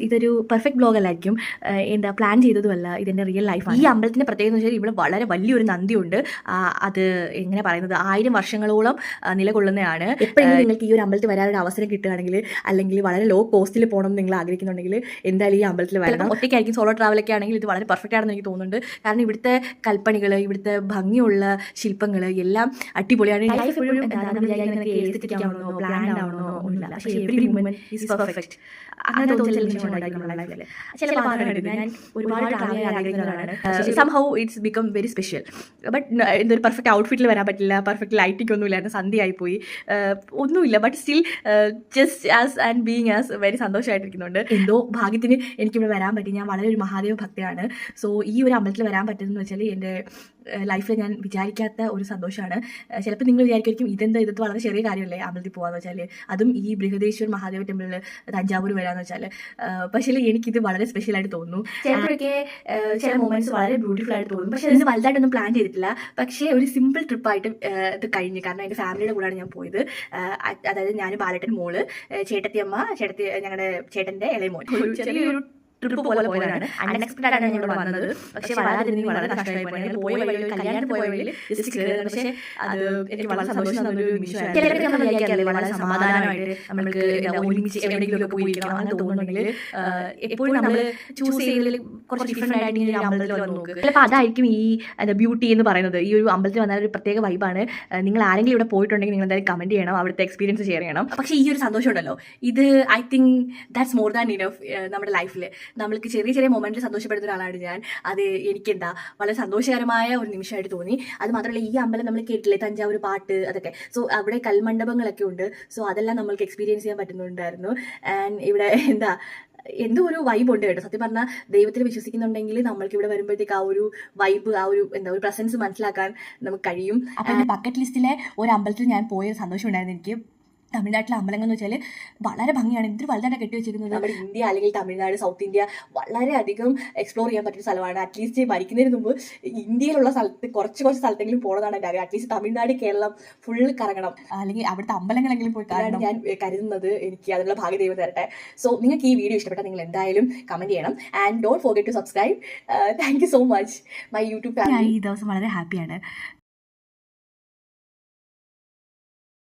ഇതൊരു perfect blog അല്ലായിരിക്കും, എന്താ plan ചെയ്തതുമല്ല, ഇതിൻ്റെ റിയൽ ലൈഫാണ്. ഈ അമ്പലത്തിൻ്റെ പ്രത്യേകത എന്ന് വെച്ചാൽ ഇവിടെ വളരെ വലിയൊരു നന്ദിയുണ്ട്. അത് എങ്ങനെ പറയുന്നത് 1000 വർഷങ്ങളോളം നിലകൊള്ളുന്നതാണ്. എപ്പോഴെങ്കിലും നിങ്ങൾക്ക് ഈ ഒരു അമ്പലത്തിൽ വരാനൊരു അവസരം കിട്ടുകയാണെങ്കിൽ, അല്ലെങ്കിൽ വളരെ ലോ കോസ്റ്റിൽ പോകണം എന്ന് നിങ്ങൾ ആഗ്രഹിക്കുന്നുണ്ടെങ്കിൽ എന്തായാലും ഈ അമ്പലത്തിൽ വരണം. ഒറ്റയ്ക്കായിരിക്കും, സോളോ ട്രാവലൊക്കെ ആണെങ്കിൽ ഇത് വളരെ പെർഫെക്റ്റ് ആണെന്ന് എനിക്ക് തോന്നുന്നുണ്ട്. കാരണം ഇവിടുത്തെ കൽപ്പണികൾ, ഇവിടുത്തെ ഭംഗിയുള്ള ശില്പങ്ങൾ എല്ലാം അടിപൊളിയാണ്. ലൈഫ് എപ്പോഴും പ്ലാൻഡ് ആവണോ ഒന്നുമില്ല, പക്ഷേ എവറി മൊമെന്റ് ഈസ് പെർഫെക്റ്റ്. അങ്ങനെ തോന്നുന്ന ചില ഭാഗങ്ങളുണ്ട്. ഞാൻ ഒരുപാട് ട്രാവൽ ചെയ്യാൻ ആഗ്രഹിക്കുന്നതാണ്. Somehow it's become very special. But എന്തൊരു പെർഫെക്റ്റ് ഔട്ട്ഫിറ്റിൽ വരാൻ പറ്റില്ല, പെർഫെക്റ്റ് ലൈറ്റിംഗ് ഒന്നും ഇല്ലായിരുന്നു, സന്ധ്യയായി പോയി, ഒന്നുമില്ല. But still just as and being as very സന്തോഷമായിട്ടിരിക്കുന്നുണ്ട്. എന്തോ ഭാഗ്യത്തിന് എനിക്കിവിടെ വരാൻ പറ്റി. ഞാൻ വളരെ ഒരു മഹാദേവ ഭക്തയാണ്. സോ ഈ ഒരു അമ്പലത്തിൽ വരാൻ പറ്റുന്നതെന്ന് വെച്ചാൽ എൻ്റെ ലൈഫിൽ ഞാൻ വിചാരിക്കാത്ത ഒരു സന്തോഷമാണ്. ചിലപ്പോൾ നിങ്ങൾ വിചാരിക്കും ഇതൊക്കെ വളരെ ചെറിയ കാര്യമല്ലേ അമ്പലത്തിൽ പോകാന്ന് വെച്ചാൽ, അതും ഈ ബൃഹദേശ്വർ മഹാദേവ ടെമ്പിളിൽ തഞ്ചാവൂർ വരാന്ന് വെച്ചാൽ. പക്ഷേ എനിക്കിത് വളരെ സ്പെഷ്യലായിട്ട് തോന്നുന്നു. ചിലപ്പോഴൊക്കെ ചില മൊമെന്റ്സ് വളരെ ബ്യൂട്ടിഫുൾ ആയിട്ട് തോന്നും. പക്ഷേ അതിന് വലുതായിട്ടൊന്നും പ്ലാൻ ചെയ്തിട്ടില്ല. പക്ഷേ ഒരു സിമ്പിൾ ട്രിപ്പായിട്ട് ഇത് കഴിഞ്ഞു. കാരണം എൻ്റെ ഫാമിലിയുടെ കൂടെയാണ് ഞാൻ പോയത്. അതായത് ഞാൻ, ബാലേട്ടൻ, മോള്, ചേട്ടത്തിയമ്മ, ഞങ്ങളുടെ ചേട്ടൻ്റെ ഇളയമോൻ, ചെറിയൊരു ട്രിപ്പ് പോലെ പോയതാണ്. അൺഎക്സ്പെക്റ്റഡ് ആണ് ഞങ്ങൾ വന്നത്. പക്ഷേ വരാതിരുന്നെങ്കിൽ വളരെ കഷ്ടമായി പോയി. ഞങ്ങൾ പോയ വഴി, കല്യാണത്തിന് പോയ വഴി ജസ്റ്റ് കയറിയത്. പക്ഷേ അത് എനിക്ക് വളരെ സന്തോഷം തന്നൊരു നിമിഷമാണ്. ചിലരൊക്കെ നമ്മൾ വിചാരിക്കാറില്ലേ വളരെ സമാധാനമായിട്ട് നമുക്ക് ഒരുമിച്ച് എവിടെയെങ്കിലും പോയിരിക്കണം അങ്ങനെ തോന്നുന്നുണ്ടെങ്കിൽ എപ്പോഴും നമ്മൾ ചൂസ് ചെയ്തതിൽ കുറച്ച് ഡിഫറെന്റ് ആയിട്ട് ഈ അമ്പലത്തിൽ വന്ന് നോക്ക്. ചിലപ്പോൾ അതായിരിക്കും ഈ ബ്യൂട്ടി എന്ന് പറയുന്നത്. ഈ ഒരു അമ്പലത്തിൽ വന്നാൽ ഒരു പ്രത്യേക വൈബാണ്. നിങ്ങൾ ആരെങ്കിലും ഇവിടെ പോയിട്ടുണ്ടെങ്കിൽ നിങ്ങൾ എന്തായാലും കമന്റ് ചെയ്യണം, അവിടുത്തെ എക്സ്പീരിയൻസ് ഷെയർ ചെയ്യണം. പക്ഷേ ഈ ഒരു സന്തോഷം ഉണ്ടല്ലോ, ഇത് I think that's more than enough. നമ്മുടെ ലൈഫിൽ നമ്മൾക്ക് ചെറിയ ചെറിയ മൊമെന്റിൽ സന്തോഷപ്പെടുന്ന ഒരാളാണ് ഞാൻ. അത് എനിക്കെന്താ വളരെ സന്തോഷകരമായ ഒരു നിമിഷമായിട്ട് തോന്നി. അത് മാത്രമല്ല, ഈ അമ്പലം നമ്മൾ കേട്ടില്ലേ, തഞ്ചാവൂർ പാട്ട്, അതൊക്കെ. സോ അവിടെ കൽമണ്ഡപങ്ങളൊക്കെ ഉണ്ട്. സോ അതെല്ലാം നമ്മൾക്ക് എക്സ്പീരിയൻസ് ചെയ്യാൻ പറ്റുന്നുണ്ടായിരുന്നു. ആൻഡ് ഇവിടെ എന്തോ ഒരു വൈബ് ഉണ്ട് കേട്ടോ. സത്യം പറഞ്ഞാൽ ദൈവത്തിൽ വിശ്വസിക്കുന്നുണ്ടെങ്കിൽ നമ്മൾക്ക് ഇവിടെ വരുമ്പോഴത്തേക്ക് ആ ഒരു വൈബ്, ആ ഒരു ഒരു പ്രസൻസ് മനസ്സിലാക്കാൻ നമുക്ക് കഴിയും. അപ്പം ബക്കറ്റ് ലിസ്റ്റിലെ ഒരു അമ്പലത്തിൽ ഞാൻ പോയ സന്തോഷം ഉണ്ടായിരുന്നു എനിക്ക്. തമിഴ്നാട്ടിലെ അമ്പലങ്ങൾ എന്ന് വെച്ചാൽ വളരെ ഭംഗിയാണ്. എന്തൊരു വലുതായിട്ട് കെട്ടി വെച്ചിരിക്കുന്നത്. നമ്മുടെ ഇന്ത്യ അല്ലെങ്കിൽ തമിഴ്നാട്, സൗത്ത് ഇന്ത്യ വളരെയധികം എക്സ്പ്ലോർ ചെയ്യാൻ പറ്റുന്ന സ്ഥലമാണ്. അറ്റ്ലീസ്റ്റ് മരിക്കുന്നതിന് മുമ്പ് ഇന്ത്യയിലുള്ള സ്ഥലത്ത് കുറച്ച് സ്ഥലത്തെങ്കിലും പോകണമെന്നാണ് എൻ്റെ ആഗ്രഹം. അറ്റ്ലീസ്റ്റ് തമിഴ്നാട്, കേരളം ഫുള്ള് കറങ്ങണം, അല്ലെങ്കിൽ അവിടുത്തെ അമ്പലങ്ങളെങ്കിലും പോയി കാണാൻ ഞാൻ കരുതുന്നത്. എനിക്ക് അതിനുള്ള ഭാഗ്യ ദൈവം തരട്ടെ. സോ നിങ്ങൾക്ക് ഈ വീഡിയോ ഇഷ്ടപ്പെട്ടാൽ നിങ്ങൾ എന്തായാലും കമന്റ് ചെയ്യണം. And don't forget to subscribe. Thank you so much my YouTube channel. ഈ ദിവസം വളരെ ഹാപ്പിയാണ്.